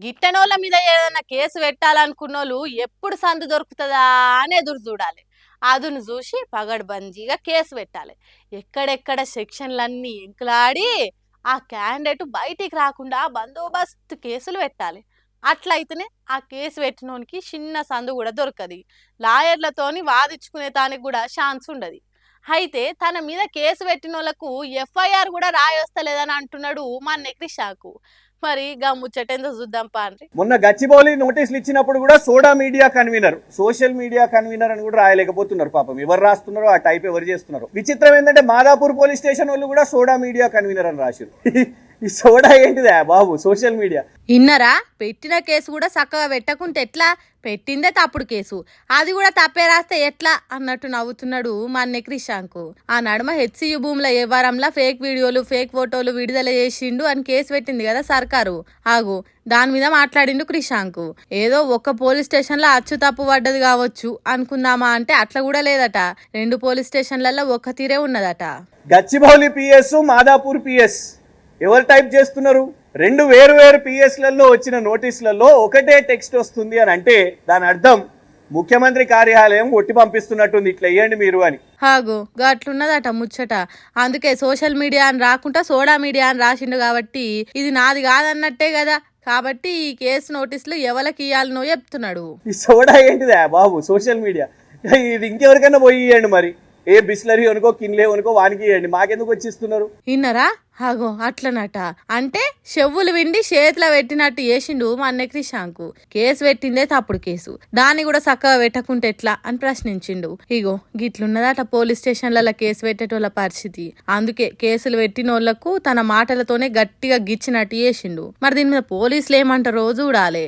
గిట్టనోళ్ళ మీద ఏదైనా కేసు పెట్టాలనుకున్నోళ్ళు ఎప్పుడు సందు దొరుకుతుందా అని ఎదురు చూడాలి. అదును చూసి పగడ్బందీగా కేసు పెట్టాలి. ఎక్కడెక్కడ సెక్షన్లన్నీ ఎంకులాడి ఆ క్యాండిడేట్ బయటికి రాకుండా బందోబస్తు కేసులు పెట్టాలి. అట్లయితేనే ఆ కేసు పెట్టినోనికి చిన్న సందు కూడా దొరకదు. లాయర్లతోని వాదించుకునే దానికి కూడా ఛాన్స్ ఉండదు. అయితే తన మీద కేసు పెట్టినోళ్లకు ఎఫ్ఐఆర్ కూడా రాయొస్తలేదని అంటున్నాడు మా నెక్రి షాకు. మరి గా ముచ్చటేందో చూద్దాం పాండ్రి. మొన్న గచ్చిబౌలి నోటీసులు ఇచ్చినప్పుడు కూడా soda media convener, social media convener అని కూడా రాయలేకపోతున్నారు. పాపం ఎవరు రాస్తున్నారో ఆ టైప్ ఎవరు చేస్తున్నారు. విచిత్రం ఏంటంటే మాదాపూర్ పోలీస్ స్టేషన్ వాళ్ళు కూడా సోడా మీడియా కన్వీనర్ అని రాశారు. ఈ సోడా ఏంటిదా బాబు? సోషల్ మీడియా ఇన్నరా పెట్టిన కేసు కూడా చక్కగా పెట్టకుంటే ఎట్లా? పెట్టిందే తప్పుడు కేసు, అది కూడా తప్పే రాస్తే ఎట్లా అన్నట్టు నవ్వుతున్నాడు మా క్రిషాంక్. ఆ నడుమ హెచ్సియు భూముల వ్యవహారంలో ఫేక్ వీడియోలు ఫేక్ ఫోటోలు విడుదల చేసిండు అని కేసు పెట్టింది కదా సర్కారు. ఆగు, దాని మీద మాట్లాడిండు క్రిషాంక్. ఏదో ఒక్క పోలీస్ స్టేషన్ లో అచ్చు తప్పు పడ్డది కావచ్చు అనుకుందామా అంటే అట్లా కూడా లేదట. 2 పోలీస్ స్టేషన్లలో ఒక్క తీరే ఉన్నదట. గచ్చిబౌలి పిఎస్, మాదాపూర్ పిఎస్ ఎవరు టైప్ చేస్తున్నారు? 2 వేరు వేరు పిఎస్లలో వచ్చిన నోటీసులలో ఒకటే టెక్స్ట్ వస్తుంది అని అంటే దాని అర్థం ముఖ్యమంత్రి కార్యాలయం ఒట్టి పంపిస్తున్నట్టుంది, ఇట్లా వేయండి మీరు అని. హాగు గట్లున్నదట ముచ్చట. అందుకే సోషల్ మీడియా అని రాకుండా సోడా మీడియా అని రాసిండు కాబట్టి ఇది నాది కాదన్నట్టే కదా. కాబట్టి ఈ కేసు నోటీసులు ఎవరికి ఇయ్యాలనో చెప్తున్నాడు. ఈ సోడా ఏంటిదా బాబు? సోషల్ మీడియా ఇది ఇంకెవరికైనా పోయి ఇవ్వండి. మరి ఏ బిస్లరీ అనుకో కిన్లే అనుకో వానికి ఇవ్వండి, మాకెందుకు వచ్చిస్తున్నారు? ఇన్నరా? హాగో అట్లనట. అంటే చెవులు విండి చేతిలో పెట్టినట్టు చేసిండు మా క్రిషాంక్. కేసు పెట్టిందే తప్పుడు కేసు, దాన్ని కూడా చక్కగా పెట్టకుంటే ఎట్లా అని ప్రశ్నించిండు. ఇగో గిట్లున్నదట పోలీస్ స్టేషన్లలో కేసు పెట్టేటోళ్ళ పరిస్థితి. అందుకే కేసులు పెట్టినోళ్లకు తన మాటలతోనే గట్టిగా గిచ్చినట్టు చేసిండు. మరి దీని మీద పోలీసులు ఏమంటారో చూడాలి.